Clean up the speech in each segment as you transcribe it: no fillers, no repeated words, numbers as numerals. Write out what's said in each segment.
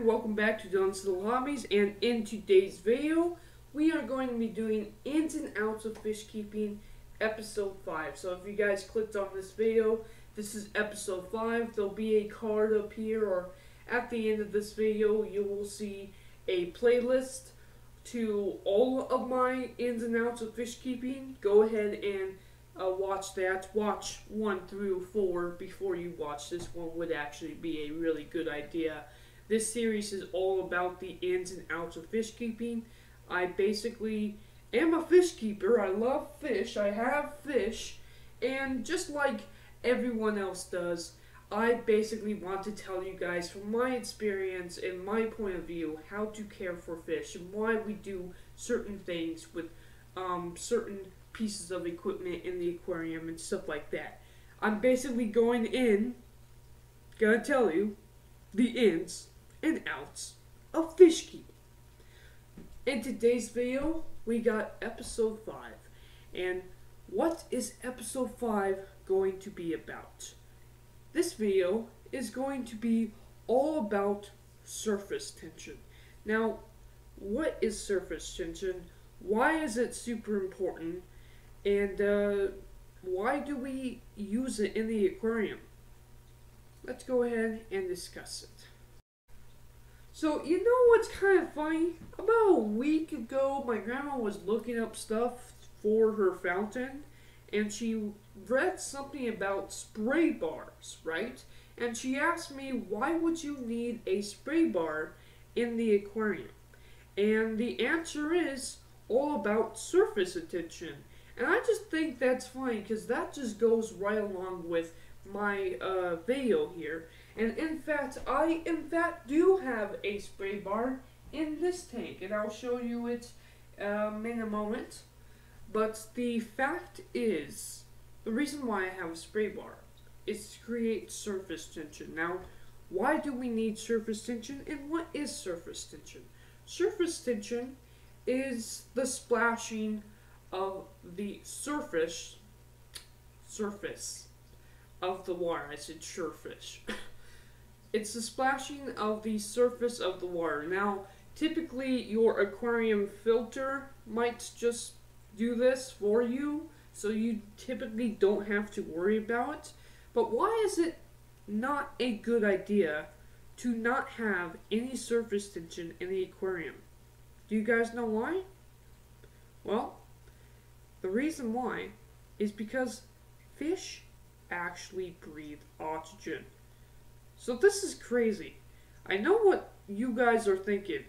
welcome back to Dylan's Little Hobbies, and in today's video, we are going to be doing ins and outs of fish keeping, episode 5. So if you guys clicked on this video, this is episode 5. There'll be a card up here, or at the end of this video, you will see a playlist to all of my ins and outs of fish keeping. Go ahead and watch that. Watch 1 through 4 before you watch this one would actually be a really good idea. This series is all about the ins and outs of fish keeping. I basically am a fish keeper. I love fish. I have fish. And just like everyone else does, I basically want to tell you guys from my experience and my point of view how to care for fish and why we do certain things with certain pieces of equipment in the aquarium and stuff like that. I'm basically gonna tell you the ins and outs of fish keeping. In today's video, we got episode 5. And what is episode 5 going to be about? This video is going to be all about surface tension. Now, what is surface tension? Why is it super important? And why do we use it in the aquarium? Let's go ahead and discuss it. So, you know what's kind of funny? About a week ago, my grandma was looking up stuff for her fountain, and she read something about spray bars, right? And she asked me, why would you need a spray bar in the aquarium? And the answer is all about surface tension. And I just think that's funny because that just goes right along with my video here. And in fact, I do have a spray bar in this tank, and I'll show you it in a moment. But the fact is, the reason why I have a spray bar is to create surface tension. Now, why do we need surface tension, and what is surface tension? Surface tension is the splashing of the surface of the water. I said surefish. It's the splashing of the surface of the water. Now, typically your aquarium filter might just do this for you, so you typically don't have to worry about it. But why is it not a good idea to not have any surface tension in the aquarium? Do you guys know why? Well, the reason why is because fish actually breathe oxygen. So this is crazy. I know what you guys are thinking.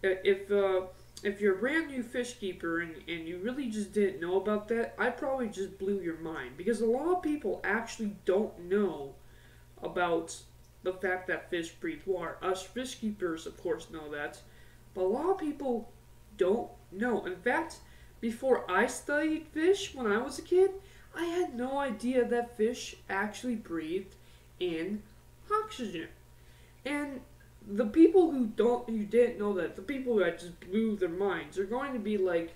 If you're a brand new fish keeper and you really just didn't know about that, I probably just blew your mind. Because a lot of people actually don't know about the fact that fish breathe water. Us fish keepers, of course, know that. But a lot of people don't know. In fact, before I studied fish when I was a kid, I had no idea that fish actually breathed in oxygen. And the people who didn't know that, the people that just blew their minds, are going to be like,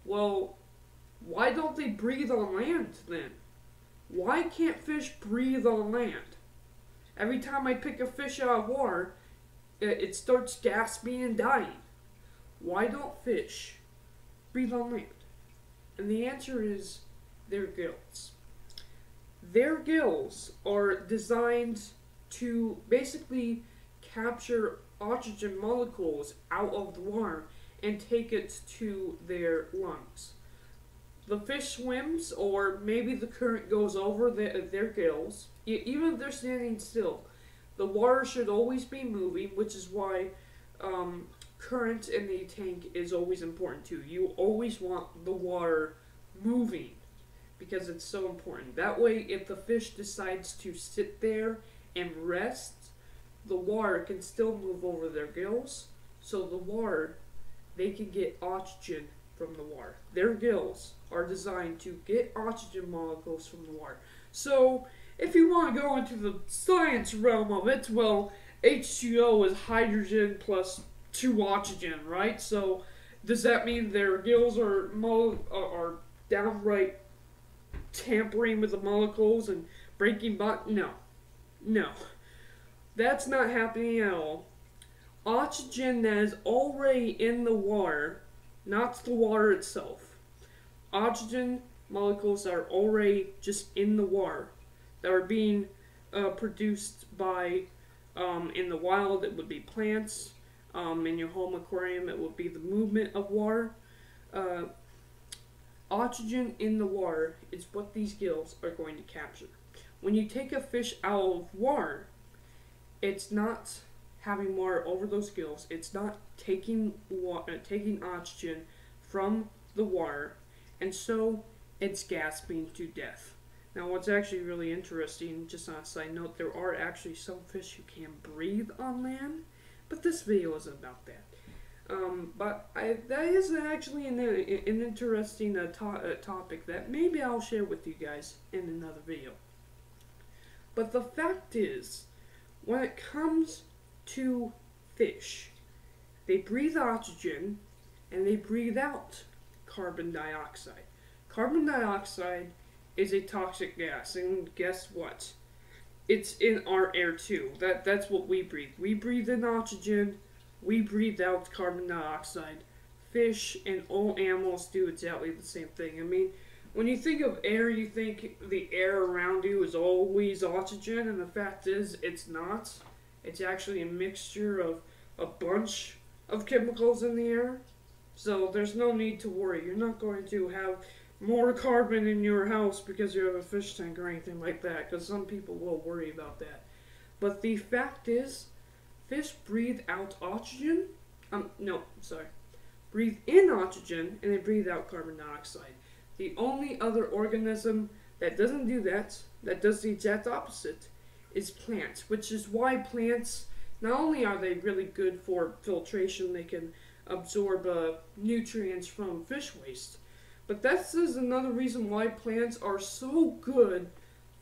well, why don't they breathe on land then? Why can't fish breathe on land? Every time I pick a fish out of water, it starts gasping and dying. Why don't fish breathe on land? And the answer is their gills. Their gills are designed to basically capture oxygen molecules out of the water and take it to their lungs. The fish swims, or maybe the current goes over their gills. Even if they're standing still, the water should always be moving, which is why current in the tank is always important too. You always want the water moving because it's so important. That way, if the fish decides to sit there and rest, the water can still move over their gills, so the water, they can get oxygen from the water. Their gills are designed to get oxygen molecules from the water. So, if you want to go into the science realm of it, well, H2O is hydrogen plus 2 oxygen, right? So, does that mean their gills are downright tampering with the molecules and breaking No. No. That's not happening at all. oxygen that is already in the water, not the water itself. Oxygen molecules that are already just in the water, that are being produced by, in the wild, it would be plants. In your home aquarium, it would be the movement of water. Oxygen in the water is what these gills are going to capture. When you take a fish out of water, it's not having water over those gills. It's not taking oxygen from the water, and so it's gasping to death. Now, what's actually really interesting, just on a side note, there are actually some fish who can breathe on land, but this video isn't about that. That is actually an interesting topic that maybe I'll share with you guys in another video. But the fact is, when it comes to fish, they breathe oxygen and they breathe out carbon dioxide. Carbon dioxide is a toxic gas, and guess what? It's in our air too. That's what we breathe. We breathe in oxygen, we breathe out carbon dioxide. Fish and all animals do exactly the same thing. I mean, when you think of air, you think the air around you is always oxygen, and the fact is, it's not. It's actually a mixture of a bunch of chemicals in the air. So there's no need to worry. You're not going to have more carbon in your house because you have a fish tank or anything like that, because some people will worry about that. But the fact is, fish breathe out oxygen. Breathe in oxygen and they breathe out carbon dioxide. The only other organism that doesn't do that, that does the exact opposite, is plants, which is why plants, not only are they really good for filtration, they can absorb nutrients from fish waste, but this is another reason why plants are so good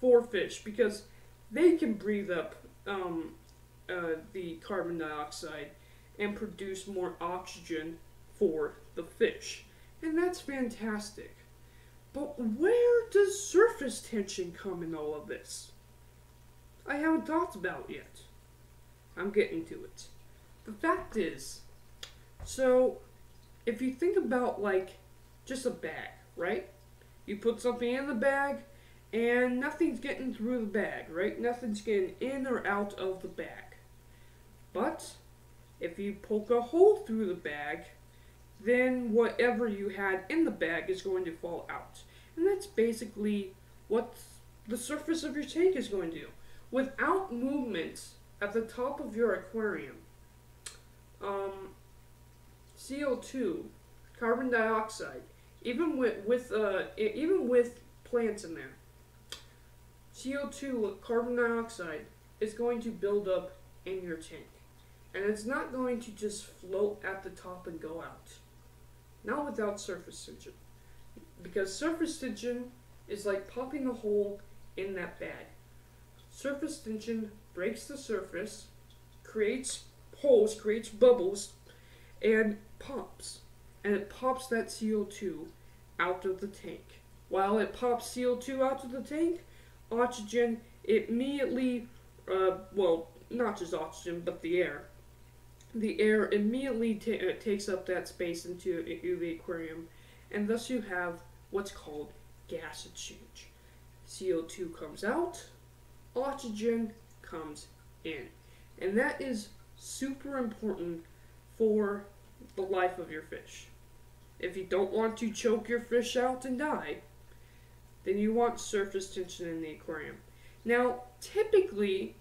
for fish, because they can breathe up the carbon dioxide and produce more oxygen for the fish. And that's fantastic. But where does surface tension come in all of this? I haven't talked about it yet. I'm getting to it. The fact is, so if you think about like just a bag, right? You put something in the bag and nothing's getting through the bag, right? Nothing's getting in or out of the bag. But if you poke a hole through the bag, then whatever you had in the bag is going to fall out. And that's basically what the surface of your tank is going to do. Without movement at the top of your aquarium, CO2, carbon dioxide, even with plants in there, CO2, carbon dioxide, is going to build up in your tank. And it's not going to just float at the top and go out. Not without surface tension. Because surface tension is like popping a hole in that bag. Surface tension breaks the surface, creates holes, creates bubbles, and pops. And it pops that CO2 out of the tank. While it pops CO2 out of the tank, oxygen immediately, not just oxygen, but the air. The air immediately takes up that space into the aquarium, and thus you have what's called gas exchange. CO2 comes out, oxygen comes in. And that is super important for the life of your fish. If you don't want to choke your fish out and die, then you want surface tension in the aquarium. Now, typically,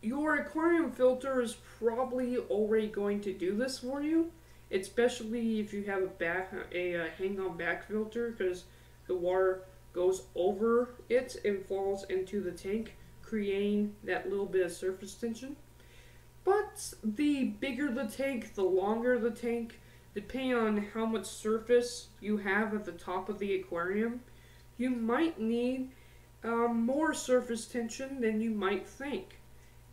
your aquarium filter is probably already going to do this for you, especially if you have a hang-on back filter, because the water goes over it and falls into the tank, creating that little bit of surface tension. But the bigger the tank, the longer the tank, depending on how much surface you have at the top of the aquarium, you might need more surface tension than you might think.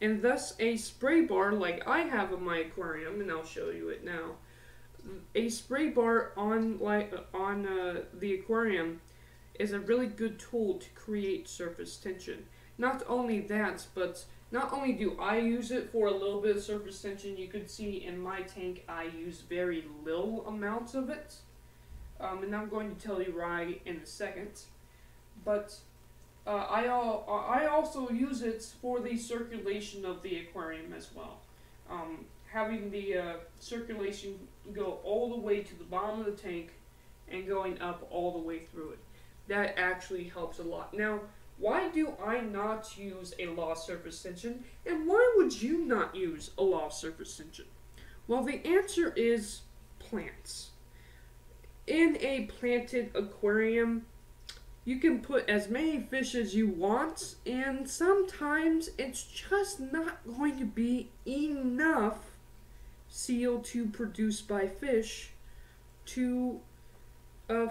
And thus a spray bar like I have in my aquarium, and I'll show you it now, a spray bar on the aquarium is a really good tool to create surface tension. Not only that, but not only do I use it for a little bit of surface tension, you could see in my tank I use very little amounts of it. And I'm going to tell you why in a second. But I also use it for the circulation of the aquarium as well. Having the circulation go all the way to the bottom of the tank and going up all the way through it. That actually helps a lot. Now, why do I not use a lot of surface tension, and why would you not use a lot of surface tension? Well, the answer is plants. In a planted aquarium, you can put as many fish as you want, and sometimes it's just not going to be enough CO2 produced by fish to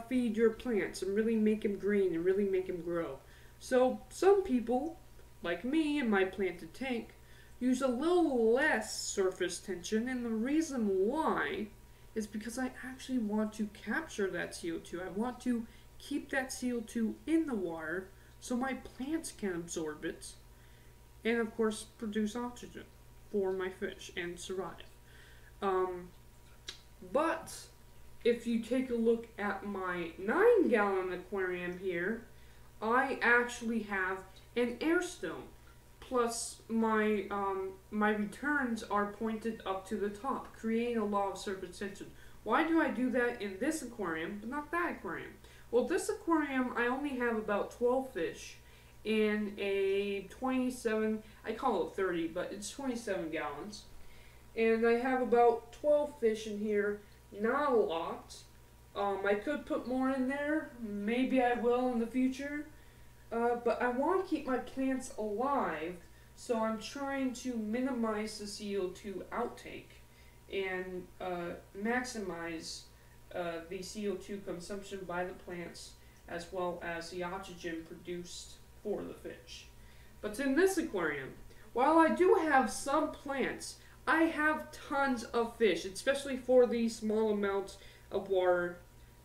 feed your plants and really make them green and really make them grow. So some people, like me in my planted tank, use a little less surface tension, and the reason why is because I actually want to capture that CO2. I want to keep that CO2 in the water so my plants can absorb it and of course produce oxygen for my fish and survive. But if you take a look at my 9-gallon aquarium here, I actually have an air stone. Plus my my returns are pointed up to the top, creating a lot of surface tension. Why do I do that in this aquarium but not that aquarium? Well, this aquarium I only have about 12 fish in a 27, I call it 30, but it's 27 gallons. And I have about 12 fish in here, not a lot. I could put more in there, maybe I will in the future. But I want to keep my plants alive, so I'm trying to minimize the CO2 outtake and maximize the CO2 consumption by the plants as well as the oxygen produced for the fish. But in this aquarium, while I do have some plants, I have tons of fish, especially for the small amounts of water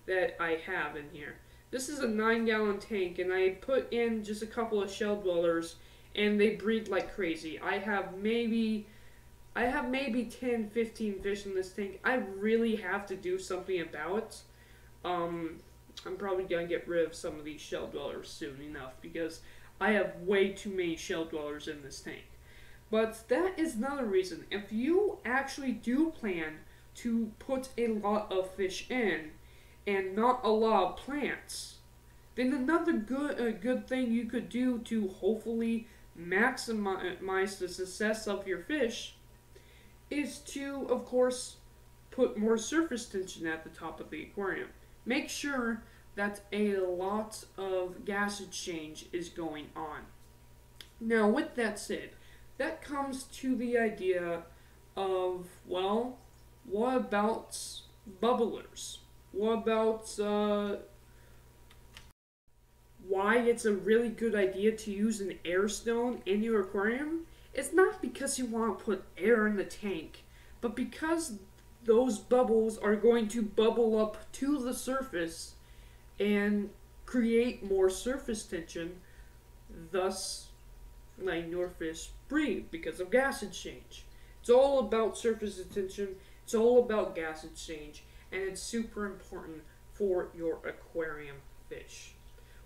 that I have in here. This is a 9-gallon tank, and I put in just a couple of shell dwellers, and they breed like crazy. I have maybe 10, 15 fish in this tank. I really have to do something about it. I'm probably going to get rid of some of these shell dwellers soon enough, because I have way too many shell dwellers in this tank. But that is another reason. If you actually do plan to put a lot of fish in, and not a lot of plants, then another good thing you could do to hopefully maximize the success of your fish is to, of course, put more surface tension at the top of the aquarium. Make sure that a lot of gas exchange is going on. Now, with that said, that comes to the idea of, well, what about bubblers? What about why it's a really good idea to use an air stone in your aquarium? It's not because you want to put air in the tank, but because those bubbles are going to bubble up to the surface and create more surface tension, thus letting your fish breathe because of gas exchange. It's all about surface tension, it's all about gas exchange, and it's super important for your aquarium fish.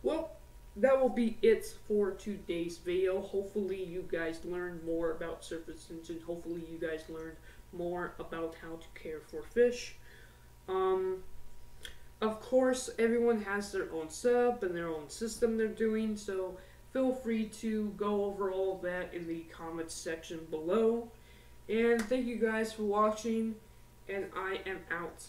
Well, that will be it for today's video. Hopefully you guys learned more about surface tension. Hopefully you guys learned more about how to care for fish. Of course, everyone has their own setup and their own system they're doing, so feel free to go over all of that in the comments section below. And thank you guys for watching, and I am out.